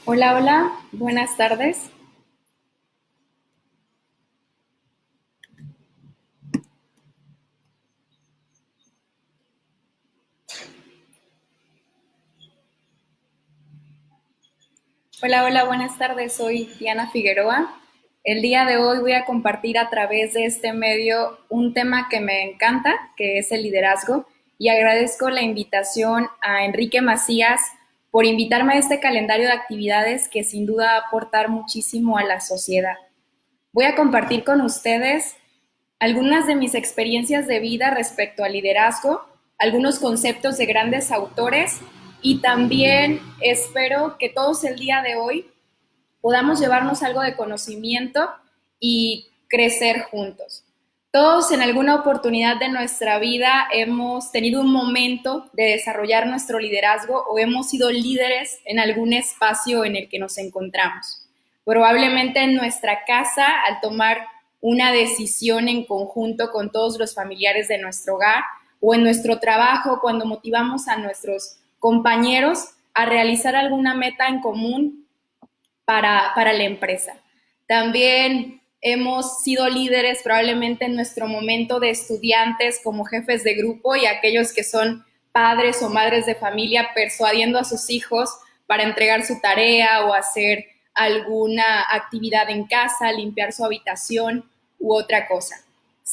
Hola, hola, buenas tardes. Hola, hola, buenas tardes. Soy Diana Figueroa. El día de hoy voy a compartir a través de este medio un tema que me encanta, que es el liderazgo, y agradezco la invitación a Enrique Macías por invitarme a este calendario de actividades que sin duda va a aportar muchísimo a la sociedad. Voy a compartir con ustedes algunas de mis experiencias de vida respecto al liderazgo, algunos conceptos de grandes autores y también espero que todos el día de hoy podamos llevarnos algo de conocimiento y crecer juntos. Todos en alguna oportunidad de nuestra vida hemos tenido un momento de desarrollar nuestro liderazgo o hemos sido líderes en algún espacio en el que nos encontramos. Probablemente en nuestra casa, al tomar una decisión en conjunto con todos los familiares de nuestro hogar, o en nuestro trabajo cuando motivamos a nuestros compañeros a realizar alguna meta en común para la empresa. También hemos sido líderes probablemente en nuestro momento de estudiantes como jefes de grupo y aquellos que son padres o madres de familia persuadiendo a sus hijos para entregar su tarea o hacer alguna actividad en casa, limpiar su habitación u otra cosa.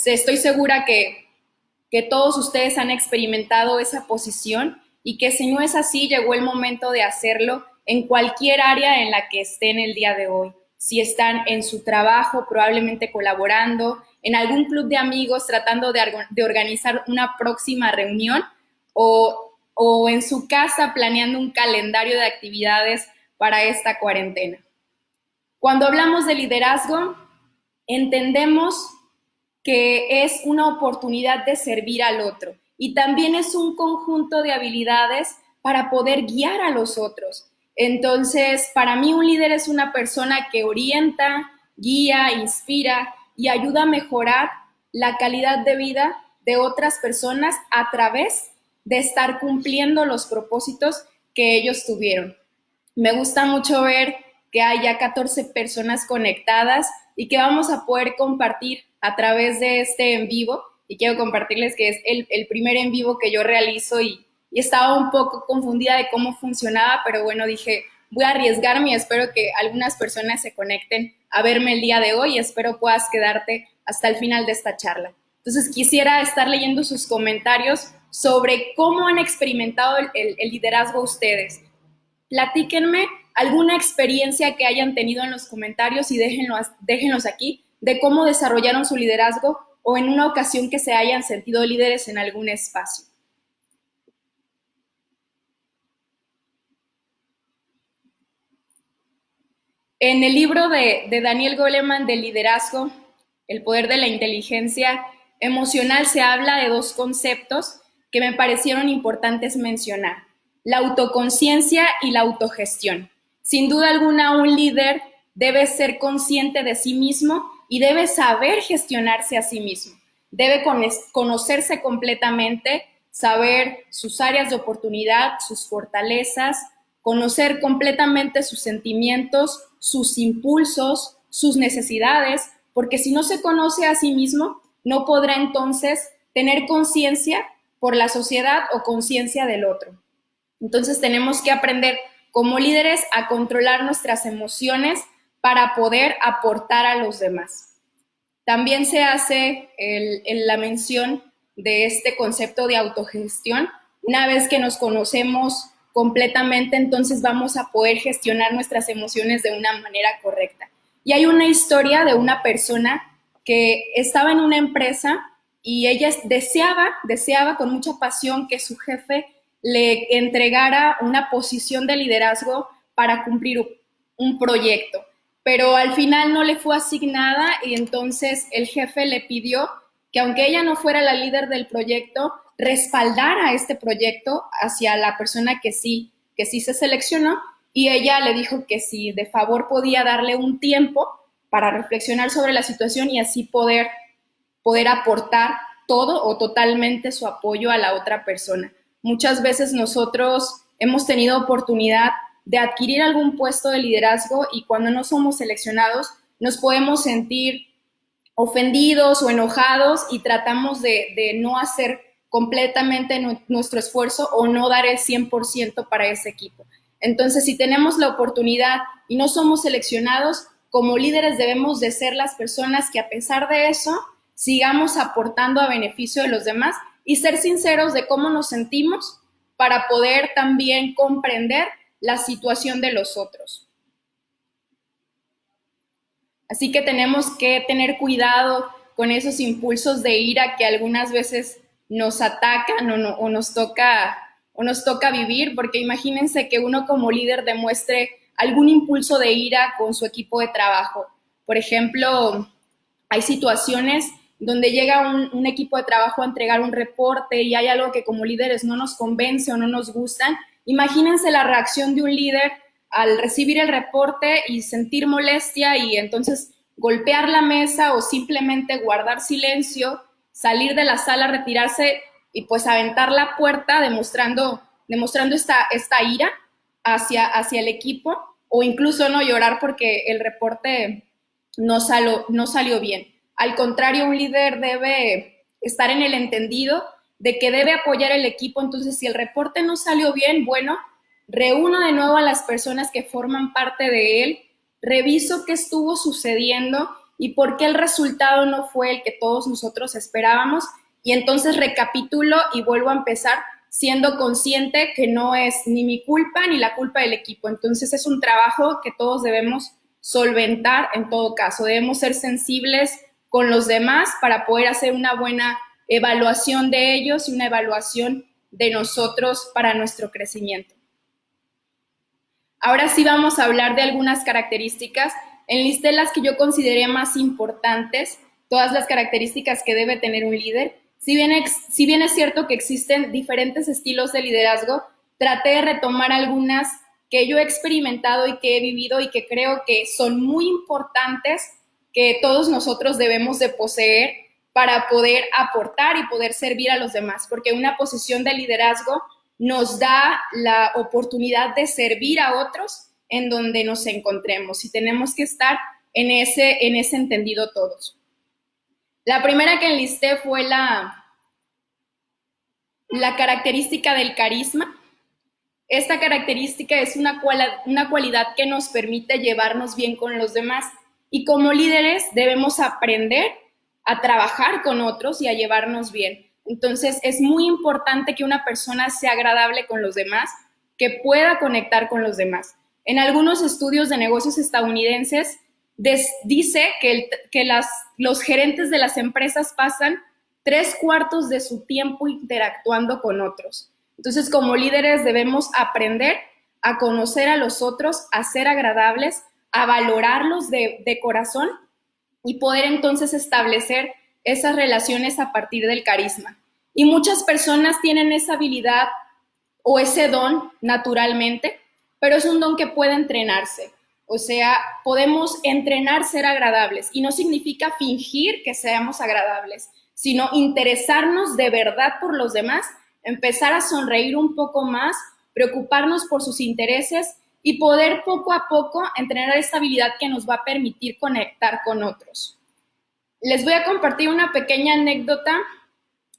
Estoy segura que todos ustedes han experimentado esa posición y que si no es así, llegó el momento de hacerlo en cualquier área en la que estén el día de hoy. Si están en su trabajo, probablemente colaborando, en algún club de amigos tratando de organizar una próxima reunión o en su casa planeando un calendario de actividades para esta cuarentena. Cuando hablamos de liderazgo, entendemos que es una oportunidad de servir al otro y también es un conjunto de habilidades para poder guiar a los otros. Entonces, para mí un líder es una persona que orienta, guía, inspira y ayuda a mejorar la calidad de vida de otras personas a través de estar cumpliendo los propósitos que ellos tuvieron. Me gusta mucho ver que hay ya 14 personas conectadas y que vamos a poder compartir a través de este en vivo. Y quiero compartirles que es el primer en vivo que yo realizo y estaba un poco confundida de cómo funcionaba, pero bueno, dije, voy a arriesgarme y espero que algunas personas se conecten a verme el día de hoy y espero puedas quedarte hasta el final de esta charla. Entonces quisiera estar leyendo sus comentarios sobre cómo han experimentado el liderazgo ustedes. Platíquenme alguna experiencia que hayan tenido en los comentarios y déjenlos aquí de cómo desarrollaron su liderazgo o en una ocasión que se hayan sentido líderes en algún espacio. En el libro de Daniel Goleman de liderazgo, El poder de la inteligencia emocional, se habla de dos conceptos que me parecieron importantes mencionar: la autoconciencia y la autogestión. Sin duda alguna, un líder debe ser consciente de sí mismo y debe saber gestionarse a sí mismo. Debe conocerse completamente, saber sus áreas de oportunidad, sus fortalezas, conocer completamente sus sentimientos, sus impulsos, sus necesidades, porque si no se conoce a sí mismo, no podrá entonces tener conciencia por la sociedad o conciencia del otro. Entonces tenemos que aprender como líderes a controlar nuestras emociones para poder aportar a los demás. También se hace la mención de este concepto de autogestión. Una vez que nos conocemos completamente, entonces vamos a poder gestionar nuestras emociones de una manera correcta. Y hay una historia de una persona que estaba en una empresa y ella deseaba con mucha pasión que su jefe le entregara una posición de liderazgo para cumplir un proyecto. Pero al final no le fue asignada y entonces el jefe le pidió que aunque ella no fuera la líder del proyecto, respaldara este proyecto hacia la persona que sí se seleccionó, y ella le dijo que si de favor podía darle un tiempo para reflexionar sobre la situación y así poder aportar todo o totalmente su apoyo a la otra persona. Muchas veces nosotros hemos tenido oportunidad de adquirir algún puesto de liderazgo y cuando no somos seleccionados nos podemos sentir ofendidos o enojados y tratamos de no hacer completamente nuestro esfuerzo o no dar el 100% para ese equipo. Entonces, si tenemos la oportunidad y no somos seleccionados, como líderes debemos de ser las personas que a pesar de eso sigamos aportando a beneficio de los demás y ser sinceros de cómo nos sentimos para poder también comprender la situación de los otros. Así que tenemos que tener cuidado con esos impulsos de ira que algunas veces nos atacan o nos toca vivir, porque imagínense que uno como líder demuestre algún impulso de ira con su equipo de trabajo. Por ejemplo, hay situaciones donde llega un equipo de trabajo a entregar un reporte y hay algo que como líderes no nos convence o no nos gustan. Imagínense la reacción de un líder al recibir el reporte y sentir molestia y entonces golpear la mesa o simplemente guardar silencio, salir de la sala, retirarse y pues aventar la puerta demostrando esta ira hacia el equipo o incluso no llorar porque el reporte no salió bien. Al contrario, un líder debe estar en el entendido de que debe apoyar el equipo. Entonces, si el reporte no salió bien, bueno, reúno de nuevo a las personas que forman parte de él, reviso qué estuvo sucediendo y por qué el resultado no fue el que todos nosotros esperábamos, y entonces recapitulo y vuelvo a empezar siendo consciente que no es ni mi culpa ni la culpa del equipo. Entonces es un trabajo que todos debemos solventar en todo caso. Debemos ser sensibles con los demás para poder hacer una buena evaluación de ellos y una evaluación de nosotros para nuestro crecimiento. Ahora sí vamos a hablar de algunas características. Enlisté las que yo consideré más importantes, todas las características que debe tener un líder. Si bien es cierto que existen diferentes estilos de liderazgo, traté de retomar algunas que yo he experimentado y que he vivido y que creo que son muy importantes, que todos nosotros debemos de poseer para poder aportar y poder servir a los demás, porque una posición de liderazgo nos da la oportunidad de servir a otros en donde nos encontremos y tenemos que estar en ese entendido todos. La primera que enlisté fue la característica del carisma. Esta característica es una cualidad que nos permite llevarnos bien con los demás y como líderes debemos aprender a trabajar con otros y a llevarnos bien. Entonces es muy importante que una persona sea agradable con los demás, que pueda conectar con los demás. En algunos estudios de negocios estadounidenses dice que los gerentes de las empresas pasan 3/4 de su tiempo interactuando con otros. Entonces, como líderes debemos aprender a conocer a los otros, a ser agradables, a valorarlos de corazón y poder entonces establecer esas relaciones a partir del carisma. Y muchas personas tienen esa habilidad o ese don naturalmente, pero es un don que puede entrenarse. O sea, podemos entrenar ser agradables y no significa fingir que seamos agradables, sino interesarnos de verdad por los demás, empezar a sonreír un poco más, preocuparnos por sus intereses y poder poco a poco entrenar esta habilidad que nos va a permitir conectar con otros. Les voy a compartir una pequeña anécdota.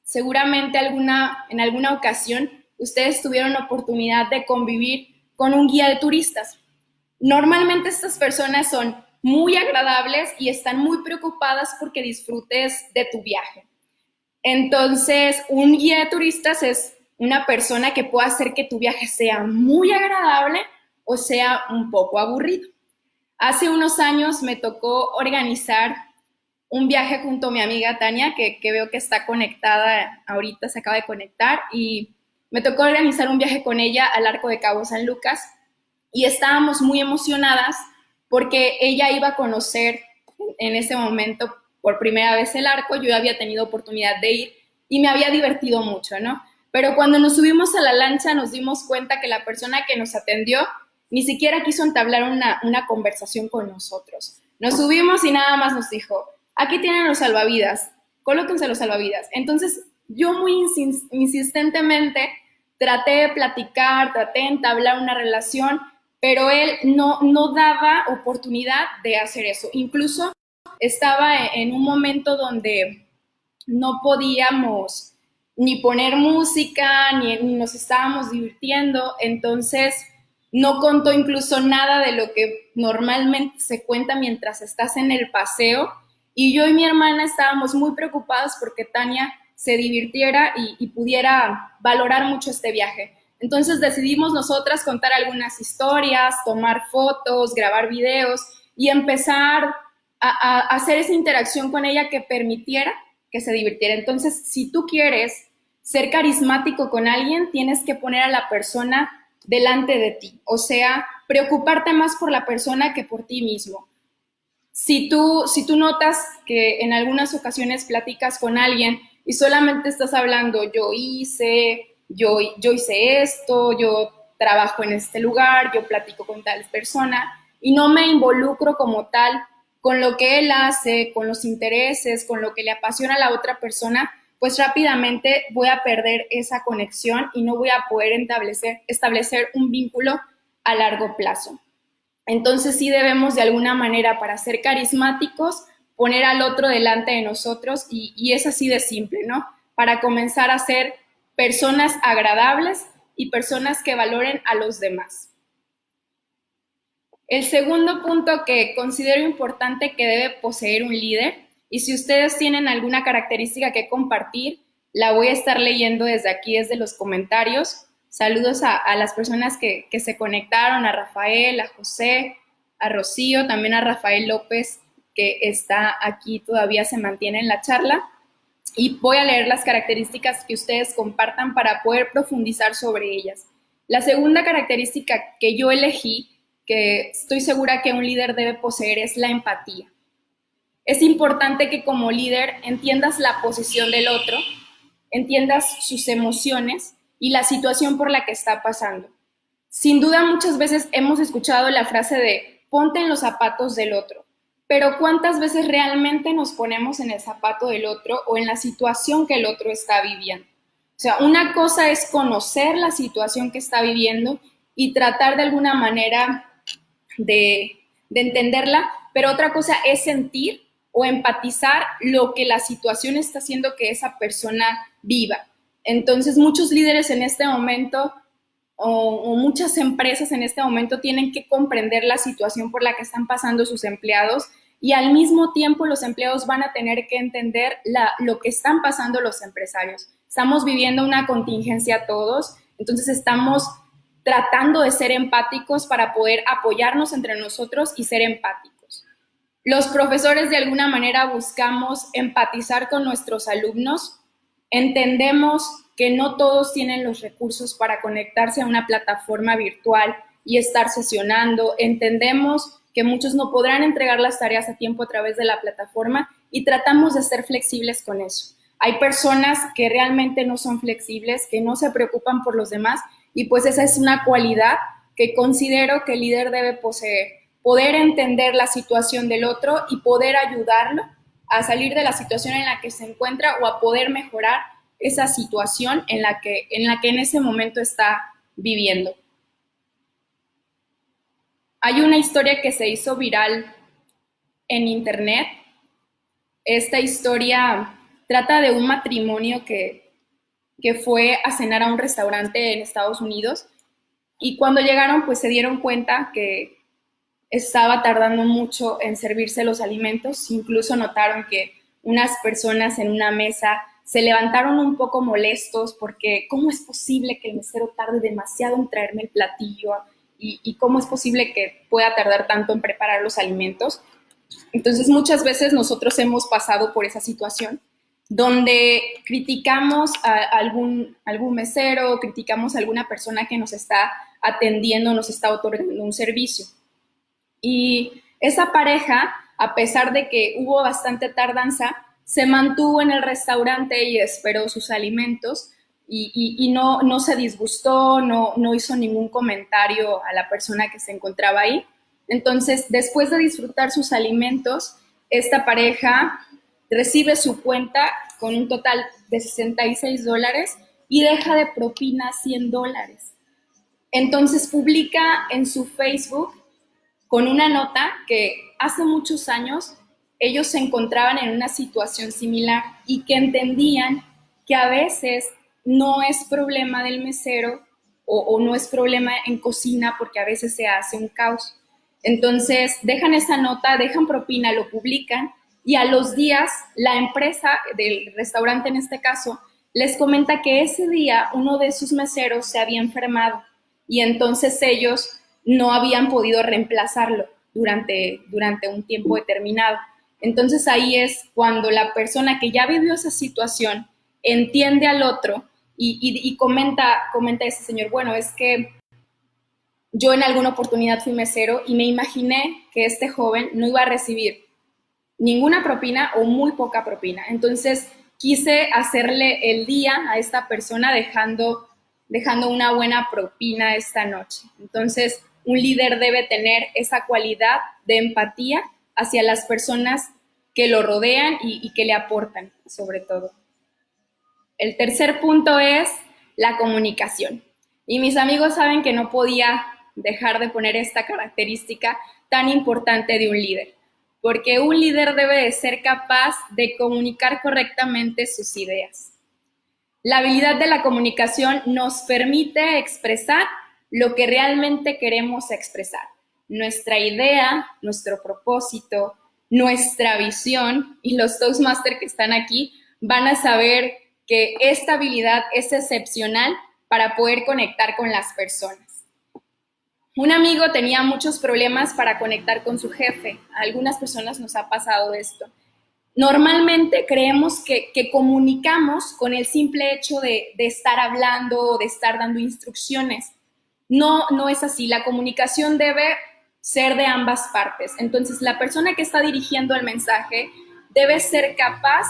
Seguramente en alguna ocasión ustedes tuvieron la oportunidad de convivir con un guía de turistas. Normalmente estas personas son muy agradables y están muy preocupadas porque disfrutes de tu viaje. Entonces, un guía de turistas es una persona que puede hacer que tu viaje sea muy agradable o sea un poco aburrido. Hace unos años me tocó organizar un viaje junto a mi amiga Tania, que veo que está conectada ahorita, se acaba de conectar, y Me tocó organizar un viaje con ella al Arco de Cabo San Lucas y estábamos muy emocionadas porque ella iba a conocer en ese momento por primera vez el arco. Yo había tenido oportunidad de ir y me había divertido mucho, ¿no? Pero cuando nos subimos a la lancha nos dimos cuenta que la persona que nos atendió ni siquiera quiso entablar una conversación con nosotros. Nos subimos y nada más nos dijo, aquí tienen los salvavidas, colóquense los salvavidas. Entonces yo muy insistentemente traté de platicar, traté de entablar una relación, pero él no daba oportunidad de hacer eso. Incluso estaba en un momento donde no podíamos ni poner música, ni nos estábamos divirtiendo, entonces no contó incluso nada de lo que normalmente se cuenta mientras estás en el paseo, y yo y mi hermana estábamos muy preocupadas porque Tania se divirtiera y pudiera valorar mucho este viaje. Entonces decidimos nosotras contar algunas historias, tomar fotos, grabar videos y empezar a hacer esa interacción con ella que permitiera que se divirtiera. Entonces, si tú quieres ser carismático con alguien, tienes que poner a la persona delante de ti, o sea, preocuparte más por la persona que por ti mismo. Si tú notas que en algunas ocasiones platicas con alguien y solamente estás hablando, yo hice esto, yo trabajo en este lugar, yo platico con tal persona y no me involucro como tal con lo que él hace, con los intereses, con lo que le apasiona a la otra persona, pues rápidamente voy a perder esa conexión y no voy a poder establecer un vínculo a largo plazo. Entonces sí debemos de alguna manera, para ser carismáticos, poner al otro delante de nosotros y es así de simple, ¿no? Para comenzar a ser personas agradables y personas que valoren a los demás. El segundo punto que considero importante que debe poseer un líder, y si ustedes tienen alguna característica que compartir, la voy a estar leyendo desde aquí, desde los comentarios. Saludos a las personas que se conectaron, a Rafael, a José, a Rocío, también a Rafael López, que está aquí, todavía se mantiene en la charla. Y voy a leer las características que ustedes compartan para poder profundizar sobre ellas. La segunda característica que yo elegí, que estoy segura que un líder debe poseer, es la empatía. Es importante que como líder entiendas la posición del otro, entiendas sus emociones y la situación por la que está pasando. Sin duda, muchas veces hemos escuchado la frase de ponte en los zapatos del otro, pero ¿cuántas veces realmente nos ponemos en el zapato del otro o en la situación que el otro está viviendo? O sea, una cosa es conocer la situación que está viviendo y tratar de alguna manera de entenderla, pero otra cosa es sentir o empatizar lo que la situación está haciendo que esa persona viva. Entonces, muchos líderes en este momento o muchas empresas en este momento tienen que comprender la situación por la que están pasando sus empleados y al mismo tiempo los empleados van a tener que entender lo que están pasando los empresarios. Estamos viviendo una contingencia todos, entonces estamos tratando de ser empáticos para poder apoyarnos entre nosotros y ser empáticos. Los profesores de alguna manera buscamos empatizar con nuestros alumnos, entendemos que no todos tienen los recursos para conectarse a una plataforma virtual y estar sesionando, entendemos que muchos no podrán entregar las tareas a tiempo a través de la plataforma y tratamos de ser flexibles con eso. Hay personas que realmente no son flexibles, que no se preocupan por los demás y pues esa es una cualidad que considero que el líder debe poseer, poder entender la situación del otro y poder ayudarlo a salir de la situación en la que se encuentra o a poder mejorar esa situación en la que en ese momento está viviendo. Hay una historia que se hizo viral en internet. Esta historia trata de un matrimonio que fue a cenar a un restaurante en Estados Unidos y cuando llegaron pues se dieron cuenta que estaba tardando mucho en servirse los alimentos, incluso notaron que unas personas en una mesa se levantaron un poco molestos porque ¿cómo es posible que el mesero tarde demasiado en traerme el platillo? ¿Y cómo es posible que pueda tardar tanto en preparar los alimentos? Entonces muchas veces nosotros hemos pasado por esa situación donde criticamos a algún mesero, criticamos a alguna persona que nos está atendiendo, nos está otorgando un servicio. Y esa pareja, a pesar de que hubo bastante tardanza, se mantuvo en el restaurante y esperó sus alimentos y no se disgustó, no hizo ningún comentario a la persona que se encontraba ahí. Entonces, después de disfrutar sus alimentos, esta pareja recibe su cuenta con un total de $66 y deja de propina $100. Entonces publica en su Facebook con una nota que hace muchos años ellos se encontraban en una situación similar y que entendían que a veces no es problema del mesero o no es problema en cocina porque a veces se hace un caos. Entonces dejan esa nota, dejan propina, lo publican y a los días la empresa del restaurante en este caso les comenta que ese día uno de sus meseros se había enfermado y entonces ellos no habían podido reemplazarlo durante un tiempo determinado. Entonces ahí es cuando la persona que ya vivió esa situación entiende al otro y comenta a ese señor, bueno, es que yo en alguna oportunidad fui mesero y me imaginé que este joven no iba a recibir ninguna propina o muy poca propina. Entonces quise hacerle el día a esta persona dejando una buena propina esta noche. Entonces, un líder debe tener esa cualidad de empatía hacia las personas que lo rodean y que le aportan, sobre todo. El tercer punto es la comunicación. Y mis amigos saben que no podía dejar de poner esta característica tan importante de un líder, porque un líder debe de ser capaz de comunicar correctamente sus ideas. La habilidad de la comunicación nos permite expresar lo que realmente queremos expresar. Nuestra idea, nuestro propósito, nuestra visión, y los Toastmasters que están aquí van a saber que esta habilidad es excepcional para poder conectar con las personas. Un amigo tenía muchos problemas para conectar con su jefe. A algunas personas nos ha pasado esto. Normalmente creemos que comunicamos con el simple hecho de estar hablando o de estar dando instrucciones. No es así. La comunicación debe ser de ambas partes. Entonces, la persona que está dirigiendo el mensaje debe ser capaz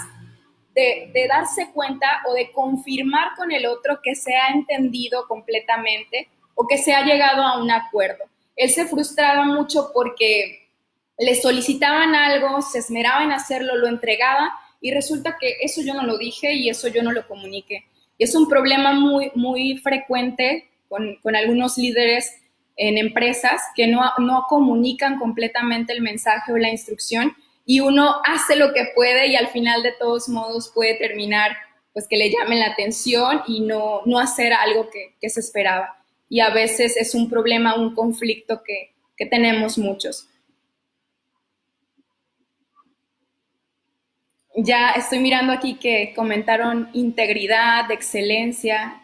de darse cuenta o de confirmar con el otro que se ha entendido completamente o que se ha llegado a un acuerdo. Él se frustraba mucho porque le solicitaban algo, se esmeraba en hacerlo, lo entregaba y resulta que eso yo no lo dije y eso yo no lo comuniqué. Y es un problema muy frecuente con algunos líderes en empresas que no comunican completamente el mensaje o la instrucción y uno hace lo que puede y al final de todos modos puede terminar pues que le llamen la atención y no hacer algo que se esperaba. Y a veces es un problema, un conflicto que tenemos muchos. Ya estoy mirando aquí que comentaron integridad, excelencia,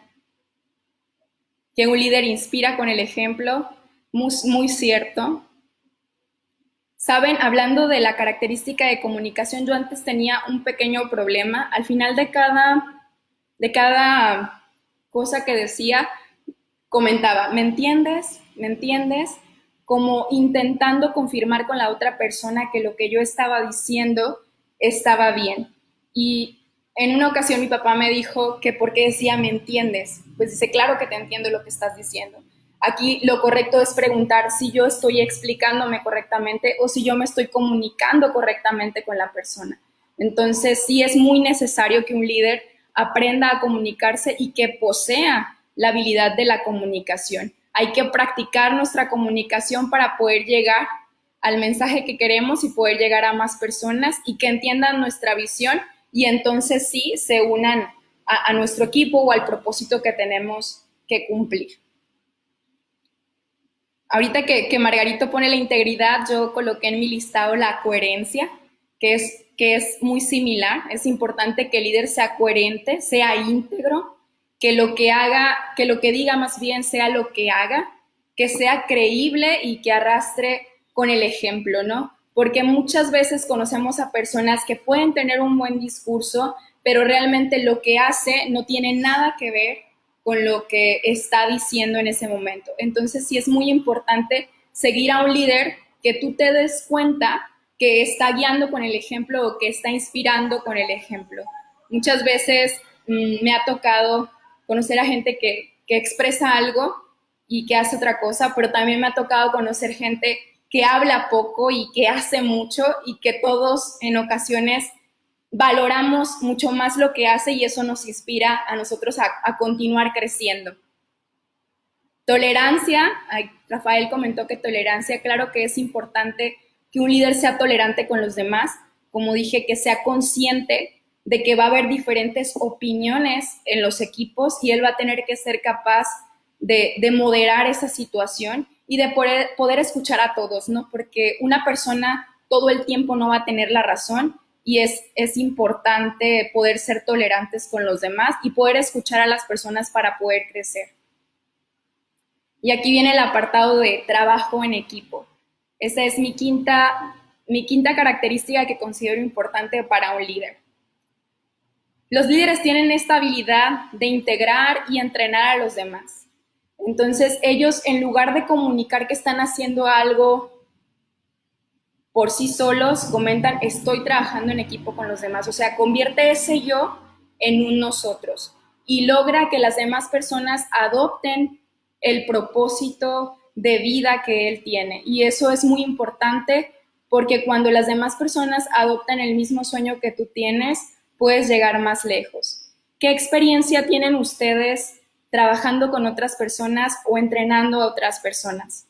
que un líder inspira con el ejemplo, muy cierto. Saben, hablando de la característica de comunicación, yo antes tenía un pequeño problema. Al final de cada cosa que decía, comentaba, ¿me entiendes? ¿Me entiendes? Como intentando confirmar con la otra persona que lo que yo estaba diciendo estaba bien. Y en una ocasión mi papá me dijo que por qué decía, ¿me entiendes? Pues dice, claro que te entiendo lo que estás diciendo. Aquí lo correcto es preguntar si yo estoy explicándome correctamente o si yo me estoy comunicando correctamente con la persona. Entonces, sí es muy necesario que un líder aprenda a comunicarse y que posea la habilidad de la comunicación. Hay que practicar nuestra comunicación para poder llegar al mensaje que queremos y poder llegar a más personas y que entiendan nuestra visión y entonces sí se unan a nuestro equipo o al propósito que tenemos que cumplir. Ahorita que Margarito pone la integridad, yo coloqué en mi listado la coherencia, que es muy similar. Es importante que el líder sea coherente, sea íntegro, que lo que haga, que lo que diga más bien sea lo que haga, que sea creíble y que arrastre con el ejemplo, ¿no? Porque muchas veces conocemos a personas que pueden tener un buen discurso, pero realmente lo que hace no tiene nada que ver con lo que está diciendo en ese momento. Entonces sí es muy importante seguir a un líder que tú te des cuenta que está guiando con el ejemplo o que está inspirando con el ejemplo. Muchas veces me ha tocado conocer a gente que expresa algo y que hace otra cosa, pero también me ha tocado conocer gente que habla poco y que hace mucho y que todos en ocasiones valoramos mucho más lo que hace y eso nos inspira a nosotros a continuar creciendo. Tolerancia, Rafael comentó que tolerancia, claro que es importante que un líder sea tolerante con los demás, como dije, que sea consciente de que va a haber diferentes opiniones en los equipos y él va a tener que ser capaz de moderar esa situación y de poder escuchar a todos, ¿no? Porque una persona todo el tiempo no va a tener la razón y es importante poder ser tolerantes con los demás y poder escuchar a las personas para poder crecer. Y aquí viene el apartado de trabajo en equipo. Esa es mi quinta característica que considero importante para un líder. Los líderes tienen esta habilidad de integrar y entrenar a los demás. Entonces, ellos, en lugar de comunicar que están haciendo algo por sí solos, comentan, estoy trabajando en equipo con los demás. O sea, convierte ese yo en un nosotros y logra que las demás personas adopten el propósito de vida que él tiene. Y eso es muy importante porque cuando las demás personas adoptan el mismo sueño que tú tienes, puedes llegar más lejos. ¿Qué experiencia tienen ustedes trabajando con otras personas o entrenando a otras personas?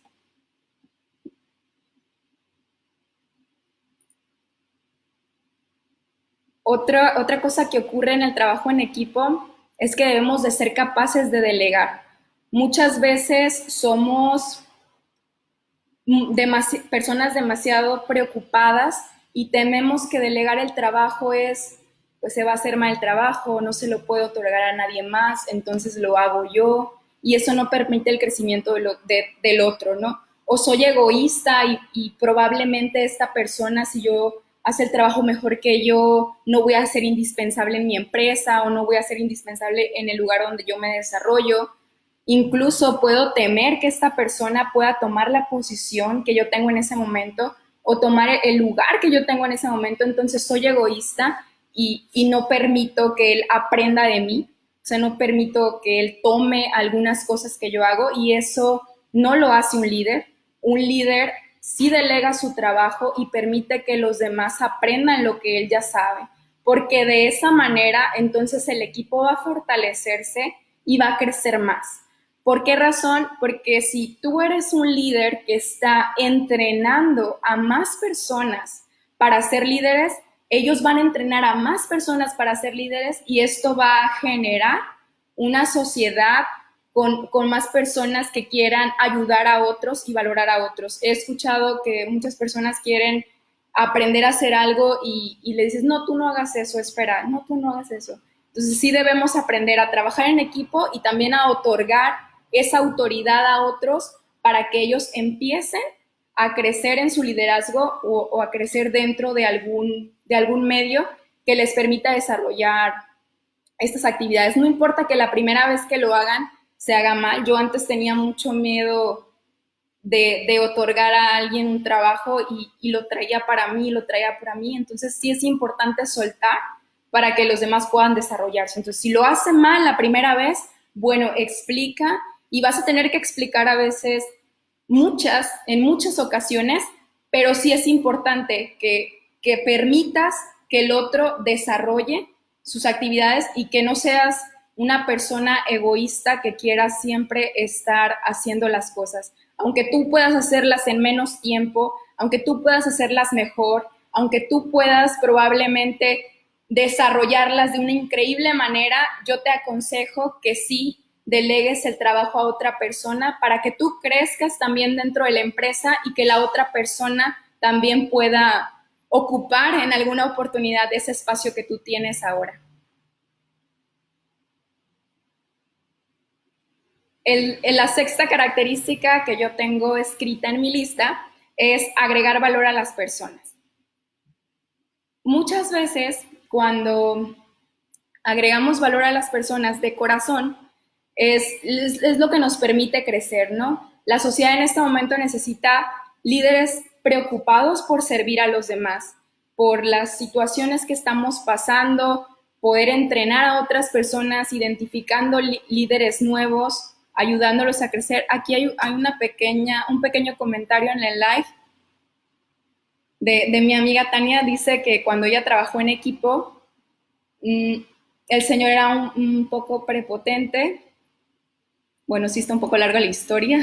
Otra cosa que ocurre en el trabajo en equipo es que debemos de ser capaces de delegar. Muchas veces somos personas demasiado preocupadas y tememos que delegar el trabajo pues se va a hacer mal el trabajo, no se lo puedo otorgar a nadie más, entonces lo hago yo y eso no permite el crecimiento del otro, ¿no? O soy egoísta y probablemente esta persona, si yo hace el trabajo mejor que yo, no voy a ser indispensable en mi empresa o no voy a ser indispensable en el lugar donde yo me desarrollo. Incluso puedo temer que esta persona pueda tomar la posición que yo tengo en ese momento o tomar el lugar que yo tengo en ese momento, entonces soy egoísta y no permito que él aprenda de mí, o sea, no permito que él tome algunas cosas que yo hago y eso no lo hace un líder. Un líder sí delega su trabajo y permite que los demás aprendan lo que él ya sabe, porque de esa manera entonces el equipo va a fortalecerse y va a crecer más. ¿Por qué razón? Porque si tú eres un líder que está entrenando a más personas para ser líderes, ellos van a entrenar a más personas para ser líderes y esto va a generar una sociedad con más personas que quieran ayudar a otros y valorar a otros. He escuchado que muchas personas quieren aprender a hacer algo y le dices, no, tú no hagas eso, espera, no, tú no hagas eso. Entonces sí debemos aprender a trabajar en equipo y también a otorgar esa autoridad a otros para que ellos empiecen a crecer en su liderazgo o a crecer dentro de algún medio que les permita desarrollar estas actividades. No importa que la primera vez que lo hagan se haga mal. Yo antes tenía mucho miedo de otorgar a alguien un trabajo y lo traía para mí. Entonces sí es importante soltar para que los demás puedan desarrollarse. Entonces, si lo hace mal la primera vez, bueno, explica y vas a tener que explicar a veces en muchas ocasiones, pero sí es importante que permitas que el otro desarrolle sus actividades y que no seas una persona egoísta que quiera siempre estar haciendo las cosas. Aunque tú puedas hacerlas en menos tiempo, aunque tú puedas hacerlas mejor, aunque tú puedas probablemente desarrollarlas de una increíble manera, yo te aconsejo que sí delegues el trabajo a otra persona para que tú crezcas también dentro de la empresa y que la otra persona también pueda ocupar en alguna oportunidad ese espacio que tú tienes ahora. La sexta característica que yo tengo escrita en mi lista es agregar valor a las personas. Muchas veces cuando agregamos valor a las personas de corazón, es lo que nos permite crecer, ¿no? La sociedad en este momento necesita líderes preocupados por servir a los demás, por las situaciones que estamos pasando, poder entrenar a otras personas, identificando líderes nuevos, ayudándolos a crecer. Aquí hay un pequeño comentario en el live de mi amiga Tania. Dice que cuando ella trabajó en equipo, el señor era un poco prepotente. Bueno, sí está un poco larga la historia.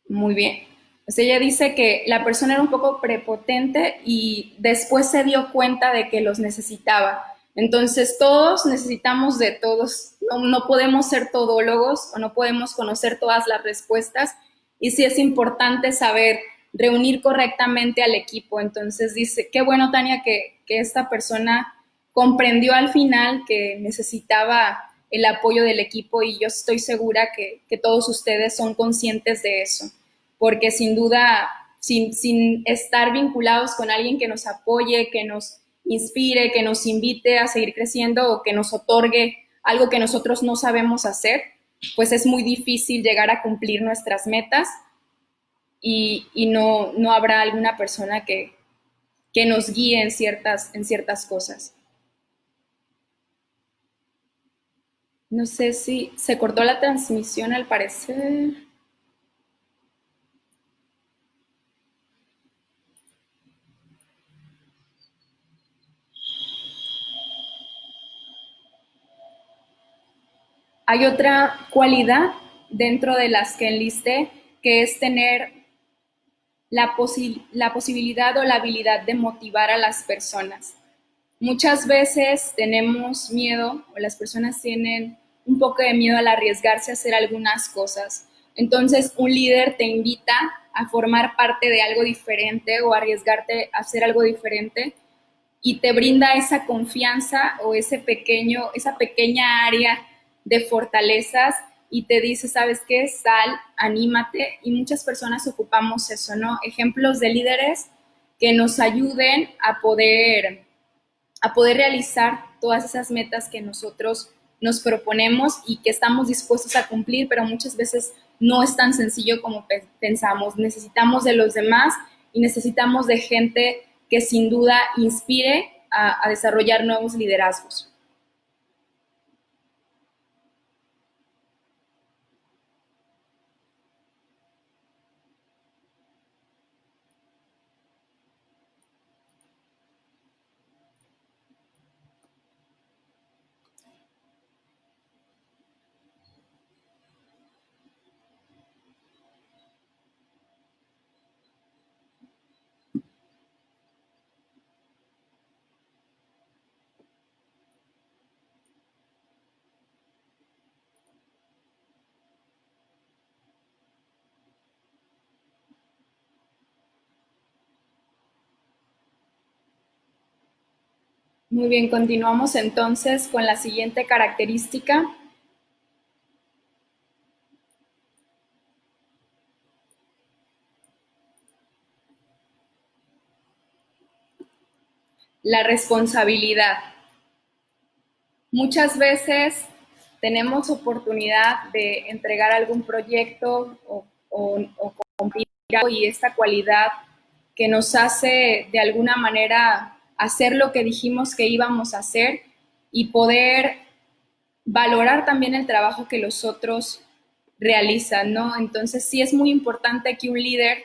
Muy bien. O sea, ella dice que la persona era un poco prepotente y después se dio cuenta de que los necesitaba. Entonces, todos necesitamos de todos. No podemos ser todólogos o no podemos conocer todas las respuestas. Y sí es importante saber reunir correctamente al equipo. Entonces, dice, qué bueno, Tania, que esta persona comprendió al final que necesitaba el apoyo del equipo, y yo estoy segura que todos ustedes son conscientes de eso, porque sin duda, sin estar vinculados con alguien que nos apoye, que nos inspire, que nos invite a seguir creciendo o que nos otorgue algo que nosotros no sabemos hacer, pues es muy difícil llegar a cumplir nuestras metas, y no habrá alguna persona que nos guíe en ciertas cosas. No sé si se cortó la transmisión al parecer. Hay otra cualidad dentro de las que enlisté, que es tener la posibilidad o la habilidad de motivar a las personas. Muchas veces tenemos miedo, o las personas tienen un poco de miedo al arriesgarse a hacer algunas cosas. Entonces, un líder te invita a formar parte de algo diferente o arriesgarte a hacer algo diferente, y te brinda esa confianza o esa pequeña área de fortalezas, y te dice, ¿sabes qué? Sal, anímate. Y muchas personas ocupamos eso, ¿no? Ejemplos de líderes que nos ayuden a poder realizar todas esas metas que nosotros nos proponemos y que estamos dispuestos a cumplir, pero muchas veces no es tan sencillo como pensamos. Necesitamos de los demás y necesitamos de gente que sin duda inspire a desarrollar nuevos liderazgos. Muy bien, continuamos entonces con la siguiente característica: la responsabilidad. Muchas veces tenemos oportunidad de entregar algún proyecto o cumplir algo, y esta cualidad que nos hace de alguna manera hacer lo que dijimos que íbamos a hacer y poder valorar también el trabajo que los otros realizan, ¿no? Entonces sí es muy importante que un líder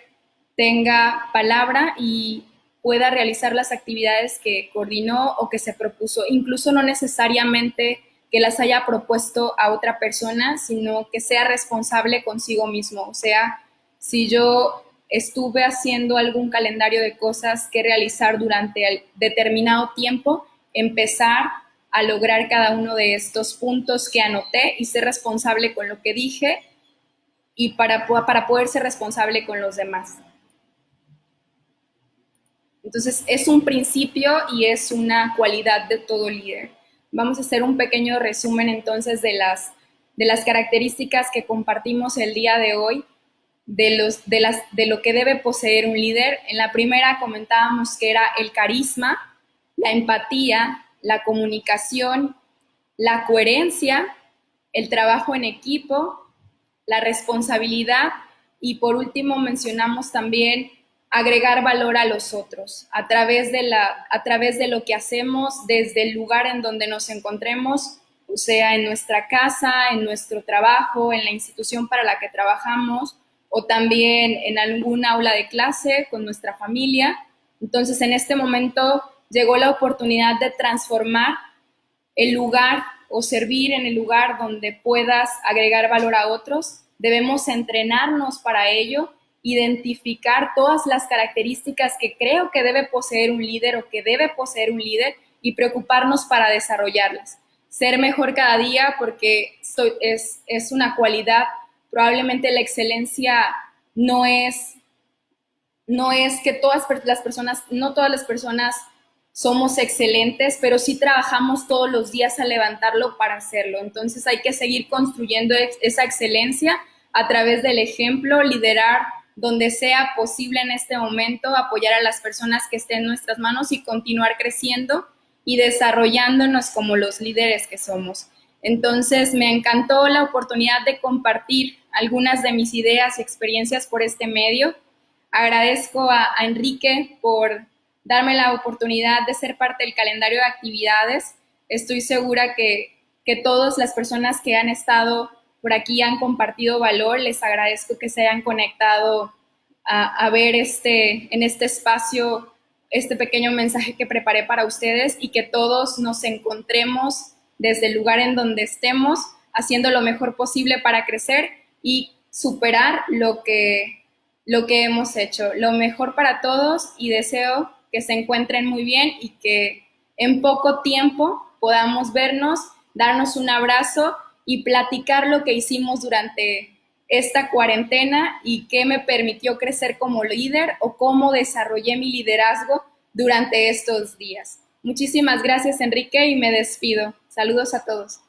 tenga palabra y pueda realizar las actividades que coordinó o que se propuso, incluso no necesariamente que las haya propuesto a otra persona, sino que sea responsable consigo mismo. O sea, si yo estuve haciendo algún calendario de cosas que realizar durante el determinado tiempo, empezar a lograr cada uno de estos puntos que anoté y ser responsable con lo que dije, y para poder ser responsable con los demás. Entonces, es un principio y es una cualidad de todo líder. Vamos a hacer un pequeño resumen entonces de las características que compartimos el día de hoy, de lo que debe poseer un líder. En la primera comentábamos que era el carisma, la empatía, la comunicación, la coherencia, el trabajo en equipo, la responsabilidad y por último mencionamos también agregar valor a los otros a través de lo que hacemos desde el lugar en donde nos encontremos, o sea, en nuestra casa, en nuestro trabajo, en la institución para la que trabajamos o también en algún aula de clase con nuestra familia. Entonces, en este momento llegó la oportunidad de transformar el lugar o servir en el lugar donde puedas agregar valor a otros. Debemos entrenarnos para ello, identificar todas las características que creo que debe poseer un líder o que debe poseer un líder y preocuparnos para desarrollarlas. Ser mejor cada día porque es una cualidad. Probablemente la excelencia no es, no es que no todas las personas somos excelentes, pero sí trabajamos todos los días a levantarlo para hacerlo. Entonces hay que seguir construyendo esa excelencia a través del ejemplo, liderar donde sea posible en este momento, apoyar a las personas que estén en nuestras manos y continuar creciendo y desarrollándonos como los líderes que somos. Entonces me encantó la oportunidad de compartir algunas de mis ideas y experiencias por este medio. Agradezco a Enrique por darme la oportunidad de ser parte del calendario de actividades. Estoy segura que todas las personas que han estado por aquí han compartido valor. Les agradezco que se hayan conectado a ver en este espacio este pequeño mensaje que preparé para ustedes y que todos nos encontremos desde el lugar en donde estemos, haciendo lo mejor posible para crecer y superar lo que hemos hecho. Lo mejor para todos y deseo que se encuentren muy bien y que en poco tiempo podamos vernos, darnos un abrazo y platicar lo que hicimos durante esta cuarentena y qué me permitió crecer como líder o cómo desarrollé mi liderazgo durante estos días. Muchísimas gracias, Enrique, y me despido. Saludos a todos.